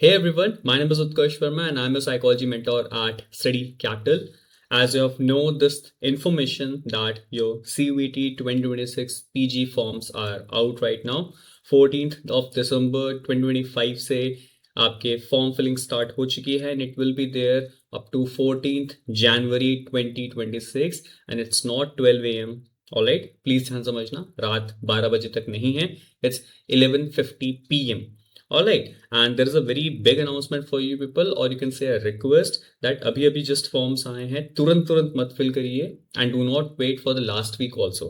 Hey everyone, my name is Utkarsh Verma and I'm a psychology mentor at Study Capital. As you have know this information that your CUET 2026 PG forms are out right now. 14th of December 2025 से आपके form filling start हो चुकी है and it will be there up to 14th January 2026 and it's not 12 a.m. Alright, please ध्यान समझना रात 12 बजे तक नहीं है, it's 11:50 p.m. All right, and there is a very big announcement for you people, or you can say a request that अभी अभी just forms आए हैं, तुरंत तुरंत मत fill करिए and do not wait for the last week also.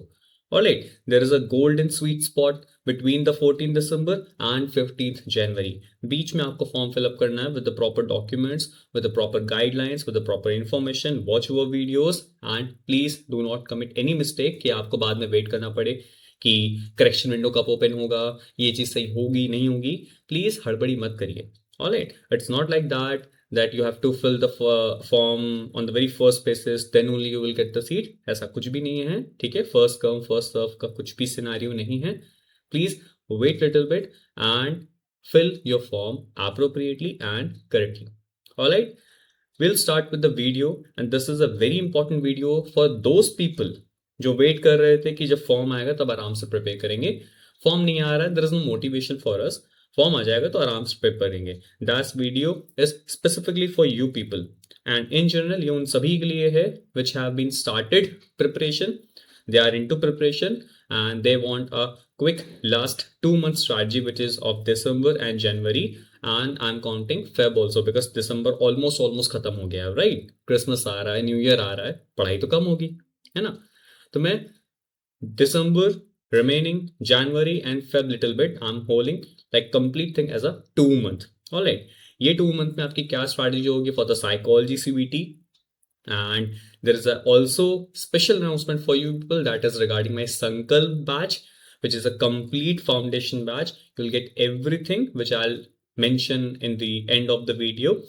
All right, there is a golden sweet spot between the 14th December and 15th January. बीच में आपको form fill up करना है with the proper documents, with the proper guidelines, with the proper information. Watch our videos and please do not commit any mistake कि आपको बाद में wait करना पड़े कि करेक्शन विंडो कब ओपन होगा, ये चीज़ सही होगी नहीं होगी. प्लीज़ हड़बड़ी मत करिए. Alright, it's not like that you have to fill the form on the very first basis then only you will get the seat. ऐसा कुछ भी नहीं है, ठीक है. फर्स्ट कम फर्स्ट सर्व का कुछ भी सिनेरियो नहीं है. Please wait little bit and fill your form appropriately and correctly. Alright, we'll start with the video and this is a very important video for those people जो wait कर रहे थे कि जब फॉर्म आएगा तब आराम से प्रिपेयर करेंगे. फॉर्म नहीं आ रहा है, there is no motivation for us. Form आ जाएगा तो आराम से प्रिपेयर करेंगे. That's video is specifically for you people and in general ये उन सभी के लिए है which have been started preparation, they are into preparation and they want a quick last 2 month strategy which is of December and January and I'm counting Feb also because December almost खत्म हो गया है. Right, Christmas आ रहा है, new year आ रहा है, पढ़ाई तो कम होगी, है ना. तो मैं दिसंबर remaining January and Feb little bit I'm holding like complete thing as a 2 month. Alright, ये 2 month में आपकी क्या strategy होगी for the psychology CVT and there is a also special announcement for you people that is regarding my Sankalp batch which is a complete foundation batch. You'll get everything which I'll mention in the end of the video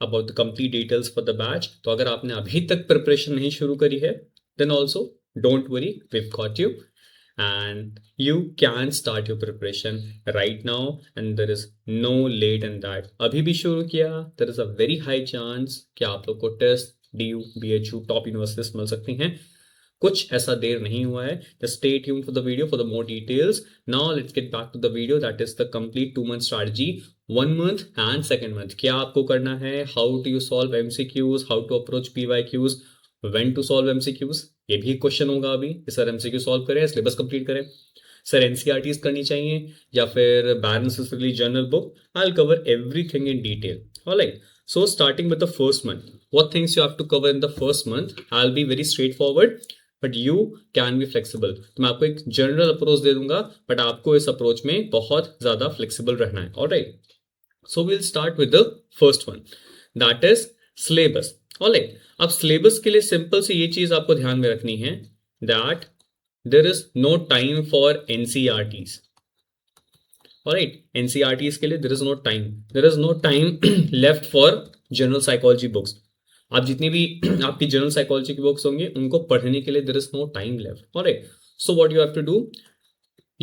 about the complete details for the batch. तो अगर आपने अभी तक preparation नहीं शुरू करी है then also don't worry, we've got you and you can start your preparation right now and there is no late in that. अभी भी शुरू किया, there is a very high chance कि आप लोग को test DU BHU top universities मिल सकती हैं. कुछ ऐसा देर नहीं हुआ है. Just stay tuned for the video for the more details. Now let's get back to the video, that is the complete 2 month strategy. 1 month and second month क्या आपको करना है, how do you solve MCQs, how to approach PYQs, when to solve MCQs. ये भी question होगा अभी कि sir MCQ solve करें, सिलेबस कंप्लीट करें, सर NCERTs करनी चाहिए या फिर Barron Sicily journal book. I will cover everything in detail. Alright, so starting with the first month, what things you have to cover in the first month. I will be very straightforward but you can be flexible. तो मैं आपको एक general approach दे दूंगा but आपको इस approach में बहुत ज्यादा फ्लेक्सिबल रहना है. Alright, so we will start with the first one, that is syllabus. Alright, अब सिलेबस के लिए सिंपल सी ये चीज आपको ध्यान में रखनी है that there is no time for NCERTs. Alright, NCERTs के लिए there is no time, there is no time left for general psychology books. आप जितनी भी आपकी जनरल साइकोलॉजी की बुक्स होंगी उनको पढ़ने के लिए there is no time left. Alright, so what you have to do,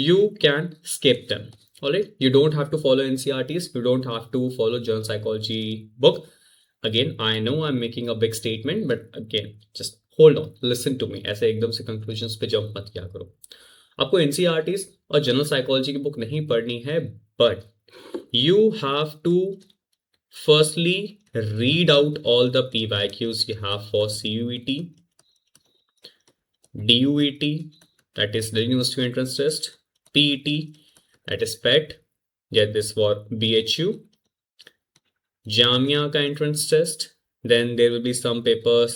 you can skip them. All right, you don't have to follow NCERTs, you don't have to follow general psychology book. Again, I know I'm making a big statement but again just hold on, listen to me. ऐसे एकदम से conclusions पे jump मत किया करो. आपको NCERTs और general psychology की book नहीं पढ़नी है but you have to firstly read out all the PYQs you have for CUET, DUET, that is the University Entrance Test, PET, that is PET, get this for BHU, Jamia ka entrance test, then there will be some papers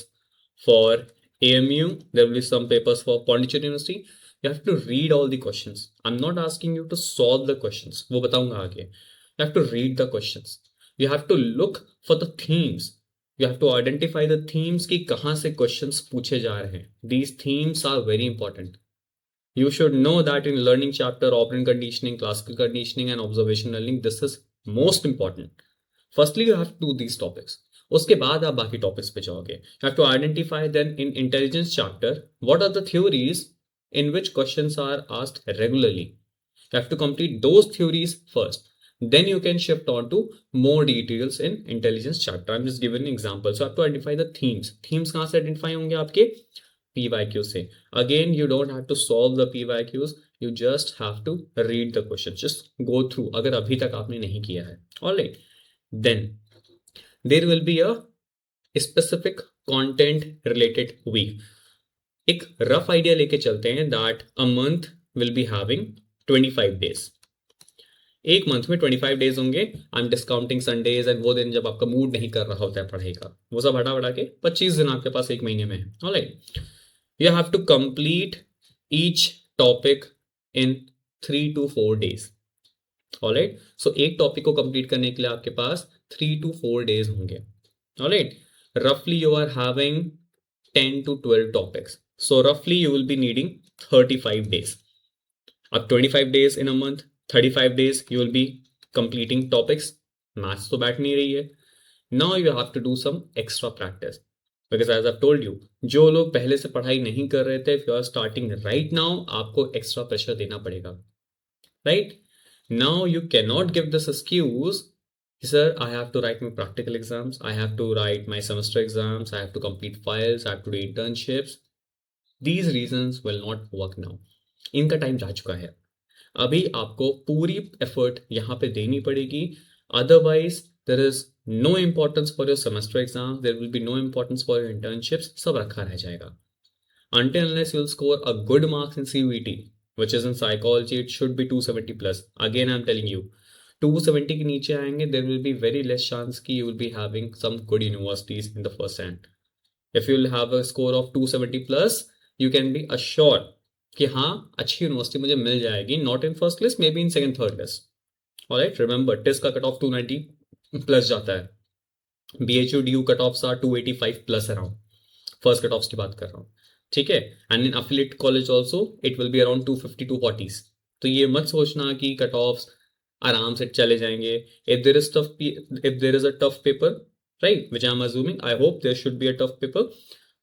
for AMU, there will be some papers for Pondicherry University. You have to read all the questions. I'm not asking you to solve the questions, वो बताऊंगा आगे. You have to read the questions. You have to look for the themes. You have to identify the themes कि कहाँ से questions पूछे जा रहे हैं. These themes are very important. You should know that in learning chapter, operant conditioning, classical conditioning and observation learning, this is most important. Firstly, you have to do these topics. उसके बाद आप बाकी topics पे जाओगे. You have to identify then in intelligence chapter what are the theories in which questions are asked regularly. You have to complete those theories first. then you can shift on to more details in intelligence chapter. I'm just giving an example. So you have to identify the themes कहाँ से identify होंगे आपके PYQ से. Again, you don't have to solve the PYQs, you just have to read the questions, just go through अगर अभी तक आपने नहीं किया है. Alright, then there will be a specific content related week. एक रफ आइडिया लेके चलते हैं that a month will be having 25 days. एक मंथ में 25 डेज होंगे. I am discounting Sundays and वो दिन जब आपका मूड नहीं कर रहा होता है पढ़ाई का, वो सब हटा बढ़ा के 25 दिन आपके पास एक महीने में है. Alright, you have to complete each topic in 3 to 4 days. Alright, so एक टॉपिक को कंप्लीट करने के लिए आपके पास 3 to 4 days होंगे. Alright, roughly you are having 10 to 12 topics. So roughly you will be needing 35 days. Up 25 days in a month, 35 days you will be completing topics. Maths तो बैठ नहीं रही है. Now you have to do some extra practice. Because as I've told you, जो लोग पहले से पढ़ाई नहीं कर रहे थे, if you are starting right now, आपको extra pressure देना पड़ेगा. Right? Now you cannot give this excuse, sir, I have to write my practical exams, I have to write my semester exams, I have to complete files, I have to do internships. These reasons will not work now. इनका time जा चुका है. अभी आपको पूरी effort यहाँ पे देनी पड़ेगी. Otherwise there is no importance for your semester exam, there will be no importance for your internships, सब रखा रह जाएगा. Until unless you'll score a good marks in CUET, which is in psychology, it should be 270 plus. Again, I'm telling you, 270 के नीचे आएंगे, there will be very less chance कि you will be having some good universities in the first hand. If you'll have a score of 270 plus, you can be assured कि हाँ अच्छी university मुझे मिल जाएगी. Not in first list, maybe in second third list. Alright, remember TISS का cut off 290 plus जाता है. BHU DU cut offs are 285 plus around. First cut offs की बात कर रहा हूँ, ठीक है. And in affiliate college also it will be around 250 to 40. तो ये मत सोचना कि कट ऑफ्स आराम से चले जाएंगे. If there is a tough paper, right, which I'm assuming, I hope there should be a tough paper.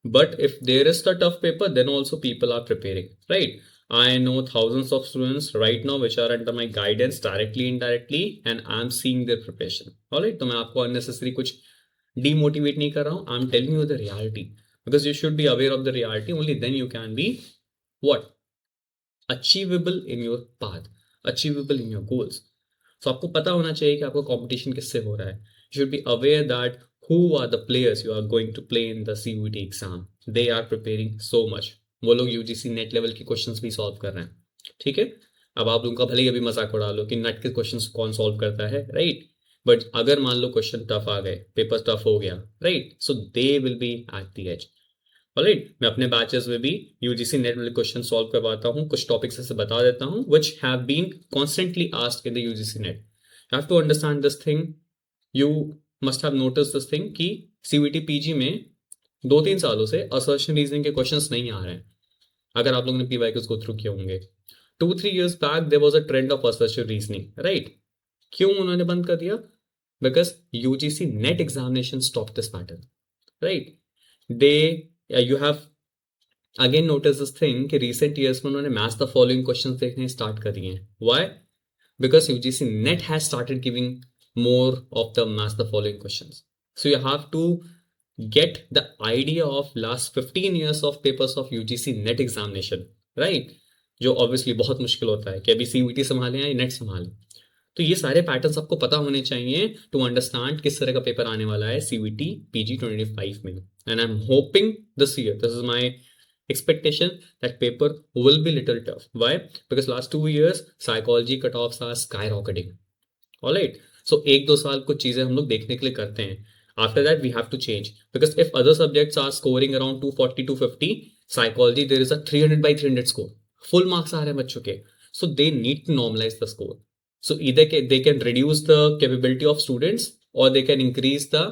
But if there is a tough paper, then also people are preparing, right? I know thousands of students right now which are under my guidance directly, indirectly, and I'm seeing their preparation. All right, तो मैं आपको unnecessary कुछ demotivate नहीं कर रहा हूँ. I'm telling you the reality because you should be aware of the reality. Only then you can be what? Achievable in your path, achievable in your goals. So आपको पता होना चाहिए कि आपको competition किससे हो रहा है. You should be aware that who are the players you are going to play in the CUET exam. They are preparing so much. वो लोग UGC नेट लेवल के क्वेश्चंस भी सॉल्व कर रहे हैं, ठीक है. अब आप लोगों का भले ही अभी मजाक उड़ा लो कि नेट के क्वेश्चंस कौन सॉल्व करता है, राइट. बट अगर मान लो क्वेश्चन टफ आ गए, पेपर टफ हो गया, right, so they will be at the edge. Alright, मैं अपने बैचेस में भी UGC नेट वाले क्वेश्चन सॉल्व करवाता हूँ. कुछ टॉपिक्स ऐसे बता देता हूँ which have been constantly asked in the UGC net. You have to understand this thing. You must have notice this thing कि CUET PG में 2-3 सालों से असर्शन रीजनिंग के क्वेश्चंस नहीं आ रहे हैं. अगर आप लोगों ने PYQs गो थ्रू किए होंगे, 2-3 years back there was a trend of assertion reasoning, right. क्यों उन्होंने बंद कर दिया? Because UGC net examination stop this pattern, right. They you have again notice this thing कि रिसेंट ईयर्स में उन्होंने मैच द फॉलोइंग क्वेश्चंस देखने start कर दिए हैं. Why? Because UGC net has started giving more of the match the following questions. So you have to get the idea of last 15 years of papers of UGC net examination, right? जो obviously बहुत मुश्किल होता है कि अभी CUET संभालें या net संभालें. तो ये सारे पैटर्न्स आपको पता होने चाहिए टू अंडरस्टैंड किस तरह का पेपर आने वाला है CUET PG 2025 में. And I am hoping this year, this is my expectation that paper will be little tough. Why? Because last 2 years psychology cutoffs are skyrocketing. All right. So 1-2 साल कुछ चीजें हम लोग देखने के लिए करते हैं. After that we have to change because if other subjects are scoring around 240-250, psychology there is a 300/300 score. Full marks आ रहे हैं बच्चों के. So they need to normalize the score. So either they can reduce the capability of students or they can increase the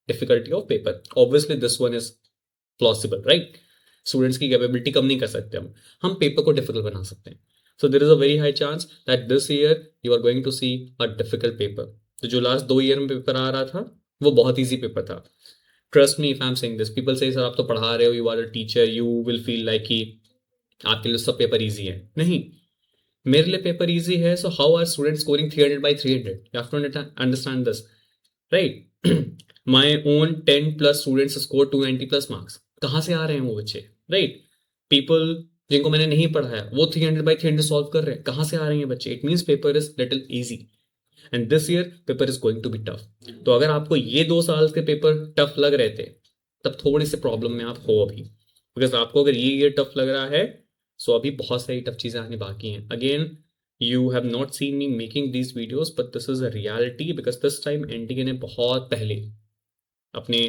difficulty of paper. Obviously this one is plausible, right? Students की capability कम नहीं कर सकते हम paper को difficult बना सकते हैं. So there is a very high chance that this year you are going to see a difficult paper. तो जो लास्ट 2 ईयर में पेपर आ रहा था वो बहुत ईजी पेपर था. Trust me if I am saying this. People से सर आप तो पढ़ा रहे हो, you are a teacher, you will feel like कि आपके लिए सब पेपर ईजी है. नहीं, मेरे लिए पेपर इजी है, so how are student scoring 300 by 300? You have to understand this, right? My own 10 plus students score 290 plus marks. कहाँ से आ रहे हैं वो बच्चे, right? People जिनको मैंने नहीं पढ़ाया वो 300 by 300 सॉल्व कर रहे हैं, कहाँ से आ रहे हैं बच्चे? It means paper is little easy and this year paper is going to be tough. तो अगर आपको ये 2 साल के पेपर टफ लग रहे थे तब थोड़ी सी प्रॉब्लम में आप हो अभी, बिकॉज आपको अगर ये ईयर टफ लग रहा है सो अभी बहुत सारी टफ चीजें आने बाकी हैं. Again, you have not seen me making these videos but this is a reality, because this time NTA ने बहुत पहले अपने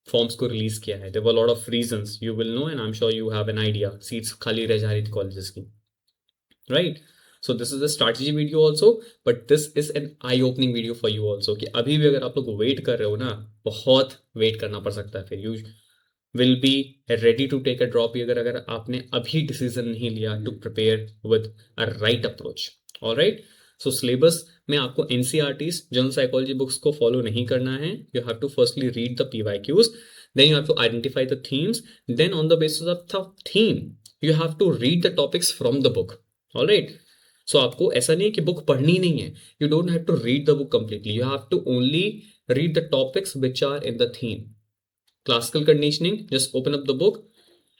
फॉर्म्स को रिलीज किया है. There were lot of reasons, you will know and I am sure you have an idea. Seats खाली रह जा रही थी कॉलेजेस की, right? So this is a strategy video also, but this is an eye opening video for you also, कि अभी भी अगर आप लोग वेट कर रहे हो ना, बहुत वेट करना पड़ सकता है. फिर you will be ready to take a drop अगर आपने अभी डिसीजन नहीं लिया to prepare with a right approach. Alright, so syllabus में आपको एनसीईआरटीज जनरल साइकोलॉजी बुक्स को फॉलो नहीं करना है. You have to firstly read the PYQs, then you have to identify the themes, then on the basis of the theme you have to read the topics from the book. Alright, सो आपको ऐसा नहीं है कि book पढ़नी नहीं है. You don't have to read the book completely, you have to only read the topics which are in the theme. Classical conditioning, just open up the book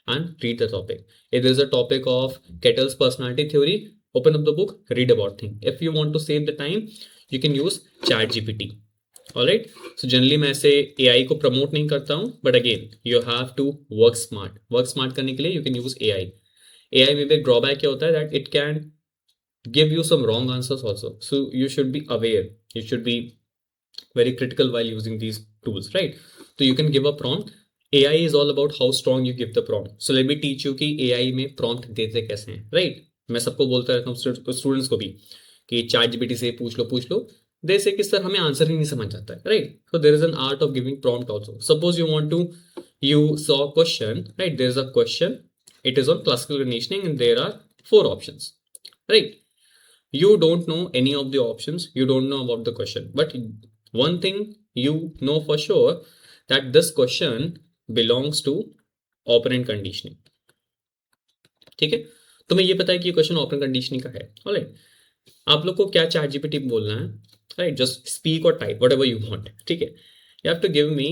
and read the topic. If there is a topic of Kettle's personality theory, open up the book, read about thing. If you want to save the time, you can use ChatGPT. Alright, so generally मैं ऐसे AI को promote नहीं करता हूँ, but again you have to work smart. Work smart करने के लिए you can use AI. AI में भी drawback क्या होता है that it can give you some wrong answers also. So you should be aware. You should be very critical while using these tools, right? So you can give a prompt. AI is all about how strong you give the prompt. So let me teach you कि AI में prompt देते कैसे हैं, right? मैं सबको बोलता रहता हूँ स्टूडेंट्स को भी कि चैट जीपीटी से पूछ लो. दे से कि सर हमें आंसर ही नहीं समझ आता है, right? So there is an art of giving prompt also. Suppose you saw a question, right? There is a question. It is on classical conditioning and there are 4 options, right? You don't know any of the options. You don't know about the question, but one thing you know for sure that this question belongs to operant conditioning. ठीक है, तुम्हें ये पता है कि ये question operant conditioning का है. ऑलराइट, आप लोग को क्या चैट जीपीटी में बोलना है, राइट? जस्ट स्पीक और टाइप व्हाटएवर यू वांट. ठीक है, you have to give me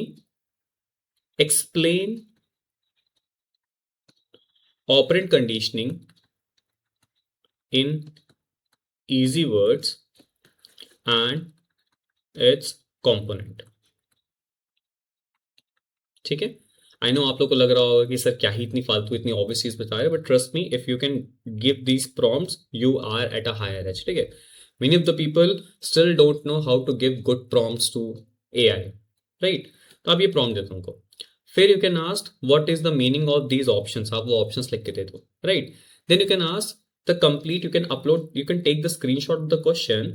explain operant conditioning in easy words and its component. ठीक है, आई नो आप लोग को लग रहा होगा कि सर क्या ही इतनी फालतू इतनी ऑब्वियस चीज बता रहे हैं, but trust me, if you can give these prompts you are at a higher edge. ठीक है, many of the people still don't know how to give good prompts to AI, right? तो आप ये prompt देते उनको, फिर you can ask what is the meaning of these options. आप वो ऑप्शंस लिख के दे दो, right? Then you can ask the complete, you can upload, you can take the screenshot of the question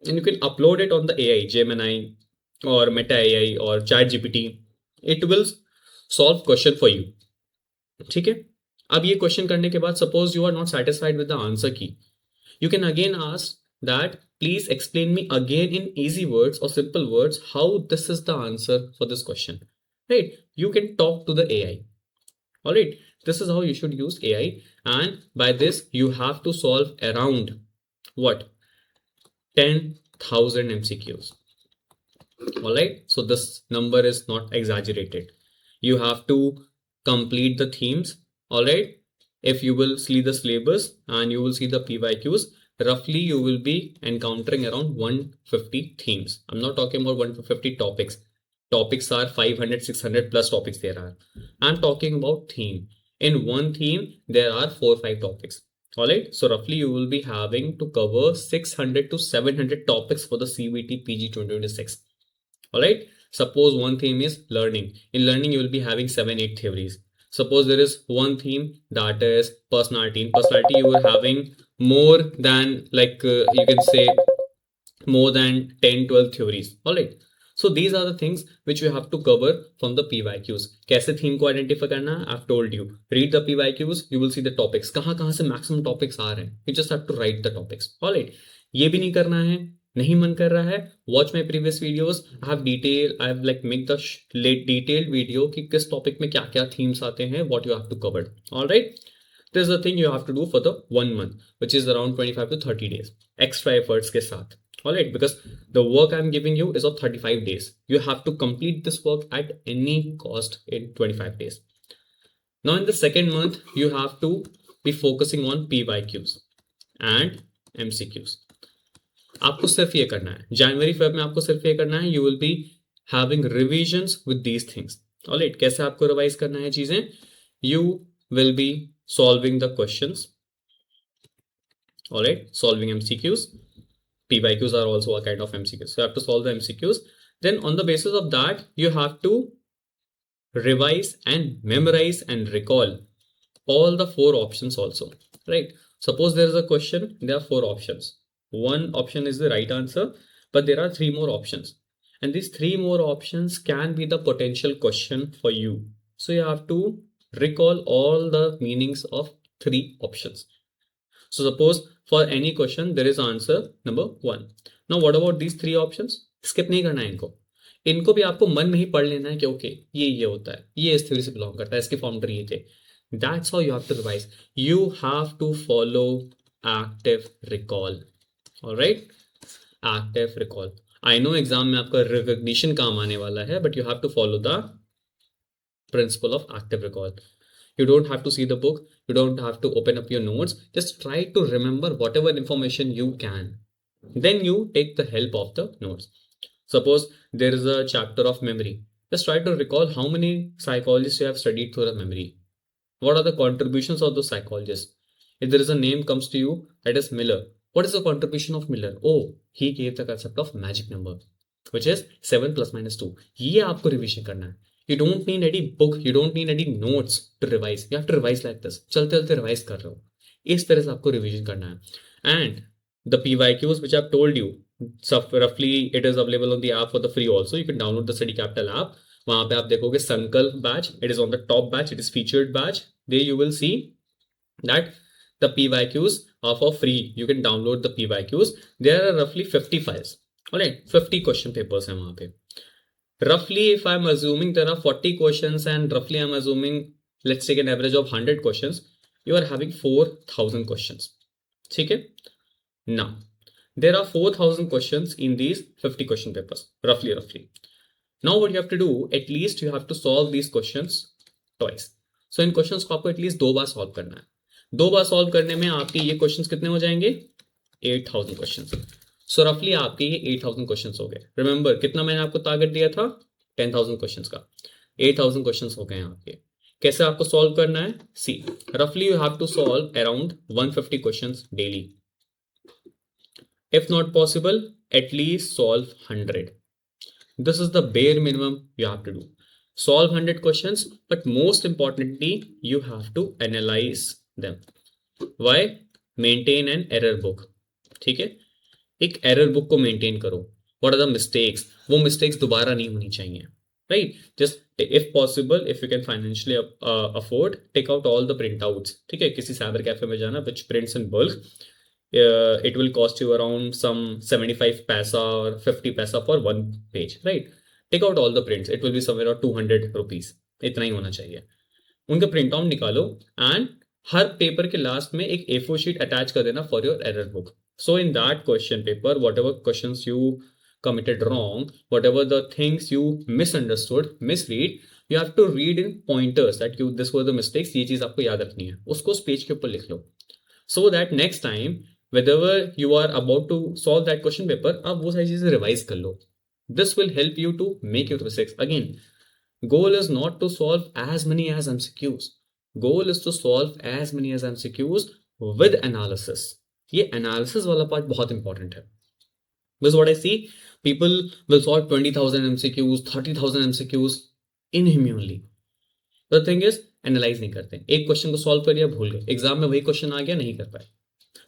and you can upload it on the AI, Gemini or Meta AI or Chat GPT. It will solve question for you. ठीक है, अब ये question करने के बाद suppose you are not satisfied with the answer key, you can again ask that please explain me again in easy words or simple words how this is the answer for this question, right? You can talk to the AI. All right, this is how you should use AI, and by this you have to solve around what 10,000 MCQs. All right, so this number is not exaggerated. You have to complete the themes. All right, if you will see the syllabus and you will see the PYQs, roughly you will be encountering around 150 themes. I'm not talking about 150 topics. Topics are 500, 600 plus topics there are. I'm talking about theme. In one theme, there are 4-5 topics. Alright, so roughly you will be having to cover 600 to 700 topics for the CVT PG 2026. Alright, suppose one theme is learning. In learning, you will be having 7-8 theories. Suppose there is one theme that is personality. In personality, you are having more than you can say more than 10-12 theories. Alright, so these are the things which you have to cover from the PYQs. कैसे theme को identify करना है, I've told you. Read the PYQs, you will see the topics. कहाँ से maximum topics आ रहे हैं. You just have to write the topics. Alright, ये भी नहीं करना है, नहीं मन कर रहा है, watch my previous videos. I have make the detailed video कि किस टॉपिक में क्या क्या थीम्स आते हैं, what you have to cover. Alright, This is the thing you have to do for the 1 month, which is around 25 to 30 days. Extra efforts के साथ. Alright, because the work I'm giving you is of 35 days. You have to complete this work at any cost in 25 days. Now in the second month, you have to be focusing on PYQs and MCQs. आपको सिर्फ ये करना है. जनवरी Feb में आपको सिर्फ ये करना है. You will be having revisions with these things. Alright, कैसे आपको रिवाइज करना है चीजें? You will be solving the questions. Alright, solving MCQs. PYQs are also a kind of MCQs. So you have to solve the MCQs. Then on the basis of that, you have to revise and memorize and recall all the 4 options also. Right? Suppose there is a question, there are 4 options. One option is the right answer, but there are 3 more options. And these 3 more options can be the potential question for you. So you have to recall all the meanings of 3 options. So suppose for any question, there is answer number 1. Now what about these 3 options? Skip नहीं करना है इनको भी आपको मन में ही पढ़ लेना है कि ओके ये होता है, ये इस थ्योरी से बिलोंग करता है, इसके फॉर्मेटर ये थे. That's how you have to revise. You have to follow active recall. Alright? Active recall. I know exam में आपका recognition काम आने वाला है, but you have to follow the principle of active recall. You don't have to see the book. You don't have to open up your notes. Just try to remember whatever information you can. Then you take the help of the notes. Suppose there is a chapter of memory. Just try to recall how many psychologists you have studied through the memory. What are the contributions of those psychologists? If there is a name comes to you, that is Miller. What is the contribution of Miller? Oh, he gave the concept of magic number, which is 7 plus minus 2. ये आपको revision करना है. You don't need any book, you don't need any notes to revise. You have to revise like this. चलते चलते revise कर रहे हो. इस तरह से आपको रिविजन करना है. And the PYQs which I've told you, so roughly it is available on the app for the free also. You can download the Study Capital app. वहाँ पे आप देखोगे संकल्प batch. It is on the top batch. It is featured batch. There you will see that the PYQs are for free. You can download the PYQs. There are roughly 50 files. Alright, 50 question papers हैं वहाँ पे. Roughly, if I'm assuming there are 40 questions and roughly I'm assuming, let's take an average of 100 questions, you are having 4,000 questions. Okay? Now, there are 4,000 questions in these 50 question papers, roughly. Now what you have to do, at least you have to solve these questions twice. So in questions को आपको at least 2 bar solve करना है. 2 बार solve करने में आपके ये questions कितने हो जाएंगे? 8,000 questions. So roughly आपके ये 8,000 questions हो गए. Remember कितना मैंने आपको टारगेट दिया था? 10,000 questions का. 8,000 questions हो गए हैं आपके. कैसे आपको solve करना है? See, roughly you have to solve around 150 questions daily. If not possible, at least solve 100. This is the bare minimum you have to do. Solve 100 questions, but most importantly, you have to analyze them. Why? Maintain an error book. ठीक है? एक error book को maintain करो. What are the mistakes? वो mistakes दोबारा नहीं होनी चाहिए. Right? Just if possible, if you can financially afford, take out all the printouts. ठीक है? किसी साइबर कैफे में जाना which prints in bulk. It will cost you around some 75 paisa or 50 paisa for 1 page. Right? Take out all the prints. It will be somewhere around 200 rupees. इतना ही होना चाहिए. उनका print out निकालो and her paper के last में एक A4 sheet attach कर देना for your error book. So in that question paper, whatever questions you committed wrong, whatever the things you misunderstood, misread, you have to read in pointers that this were the mistakes. ये चीज आपको याद रखनी है. उसको उस page के ऊपर लिख लो. So that next time, whenever you are about to solve that question paper, आप वो सारी चीजें revise कर लो. This will help you to make your mistakes. Again, goal is not to solve as many as MCQs. Goal is to solve as many as MCQs with analysis. ये analysis वाला part बहुत important है. Because what I see, people will solve 20,000 MCQs, 30,000 MCQs inhumanly. The thing is, analyse नहीं करते. एक question को solve करिए, भूल गए, एग्जाम में वही क्वेश्चन आ गया, नहीं कर पाए.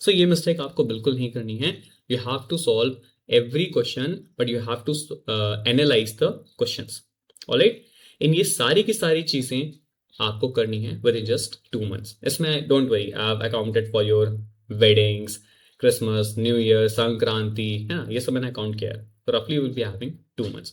सो ये मिस्टेक आपको बिल्कुल नहीं करनी है. You have to solve every question, but you have to analyse the questions. Alright? In ये सारी की सारी चीजें आपको करनी है विद इन जस्ट 2 months. इसमें don't worry, I have accounted for your weddings, Christmas, New Year, Sankranti, ये सब मैंने अकाउंट किया है. So roughly you will be having 2 months.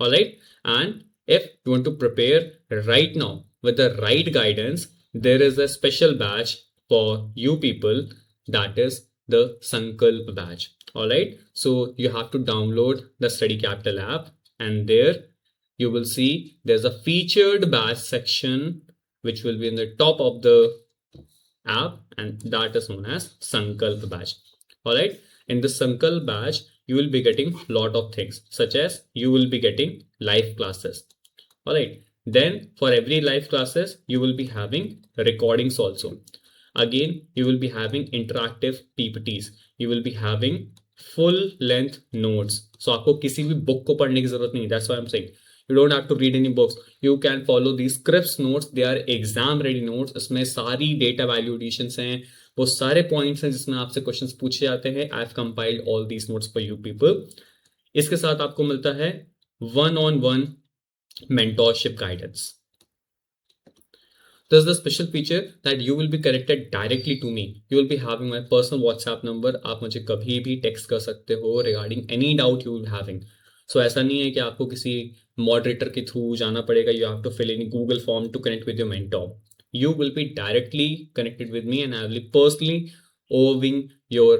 Alright? And if you want to prepare right now with the right guidance, there is a special batch for you people, that is the Sankalp batch. All right. So you have to download the Study Capital app, and there you will see there's a featured batch section which will be in the top of the app, and that is known as Sankalp batch. All right. In the Sankalp batch, you will be getting lot of things, such as you will be getting live classes. All right. Then for every live classes, you will be having recordings also. Again, you will be having interactive PPTs. You will be having full length notes. So आपको किसी भी book को पढ़ने की जरूरत नहीं. That's why I'm saying you don't have to read any books. You can follow these Scripps notes. They are exam ready notes. इसमें सारी data value additions हैं. वो सारे points हैं जिसमें आपसे questions पूछे जाते हैं. I've compiled all these notes for you people. इसके साथ आपको मिलता है one-on-one mentorship guidance. There's the special feature that you will be connected directly to me. You will be having my personal WhatsApp number. आप मुझे कभी भी text कर सकते हो regarding any doubt you will be having. So ऐसा नहीं है कि आपको किसी moderator के through जाना पड़ेगा. You have to fill in Google form to connect with your mentor. You will be directly connected with me, and I will be personally overviewing your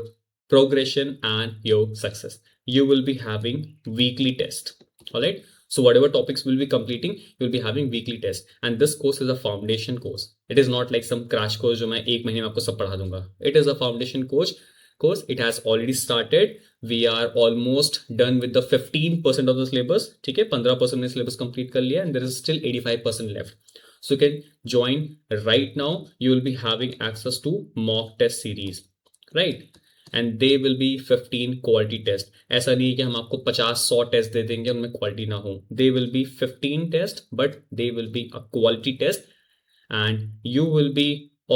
progression and your success. You will be having weekly test. All right. So whatever topics we'll be completing, you'll be having weekly tests. And this course is a foundation course. It is not like some crash course जो मैं एक महीने में आपको सब पढ़ा दूंगा. It is a foundation course. It has already started. We are almost done with the 15% of the syllabus. ठीक है, 15% ने syllabus complete कर लिया, and there is still 85% left. So you can join right now. You will be having access to mock test series, right? And they will be 15 quality test. ऐसा नहीं है कि हम आपको 50-100 टेस्ट दे देंगे उनमें क्वालिटी ना हो. They will be 15 test, but they will be a quality test, and you will be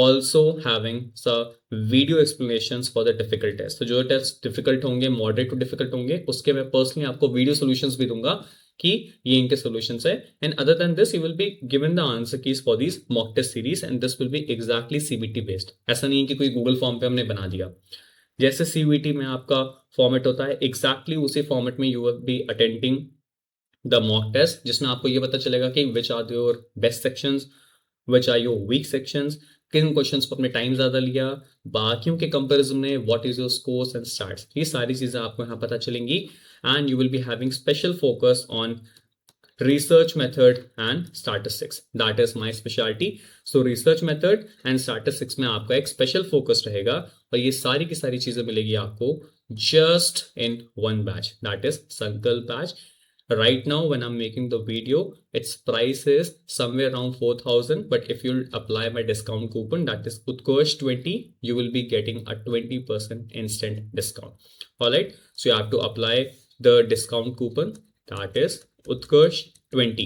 also having some video explanations for the difficult test. तो जो टेस्ट डिफिकल्ट होंगे, मॉडरेट टू डिफिकल्ट होंगे, उसके मैं पर्सनली आपको video solutions भी दूंगा कि ये इनके सॉल्यूशंस है. And other than this you will be given the answer keys for this mock test series, and this will be exactly CBT based. ऐसा नहीं है कि कोई गूगल फॉर्म पे हमने बना दिया. जैसे सीवीटी में आपका फॉर्मेट होता है, एग्जैक्टली उसी फॉर्मेट में you will be attending the mock test, जिसमें आपको ये पता चलेगा कि which are your best sections, which are your weak sections, किन क्वेश्चंस पर आपने टाइम ज्यादा लिया, बाकियों के कंपैरिजन में what is your scores and starts. ये सारी चीजें आपको यहाँ पता चलेंगी. And you will be having special focus on research method and statistics. That is my specialty. So research method and statistics में आपका एक special focus रहेगा, और ये सारी की सारी चीजें मिलेगी आपको just in one batch. That is Sankalp batch. Right now when I'm making the video, its price is somewhere around 4,000, but if you apply my discount coupon, that is Utkarsh20, you will be getting a 20% instant discount. All right. So you have to apply the discount coupon, that is Utkarsh20,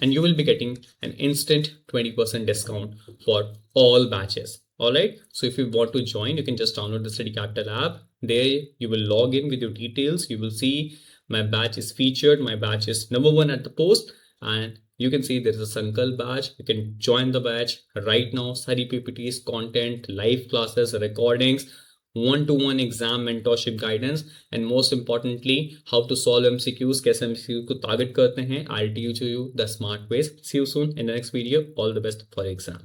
and you will be getting an instant 20% discount for all batches. All right. So if you want to join, you can just download the Study Capital app. There you will log in with your details. You will see my batch is featured. My batch is number 1 at the post, and you can see there is a Sankalp batch. You can join the batch right now. Study PPTs, content, live classes, recordings, one-to-one exam mentorship guidance, and most importantly, how to solve MCQs, कैसे MCQ को target करते हैं. I'll teach you the smart ways. See you soon in the next video. All the best for exam.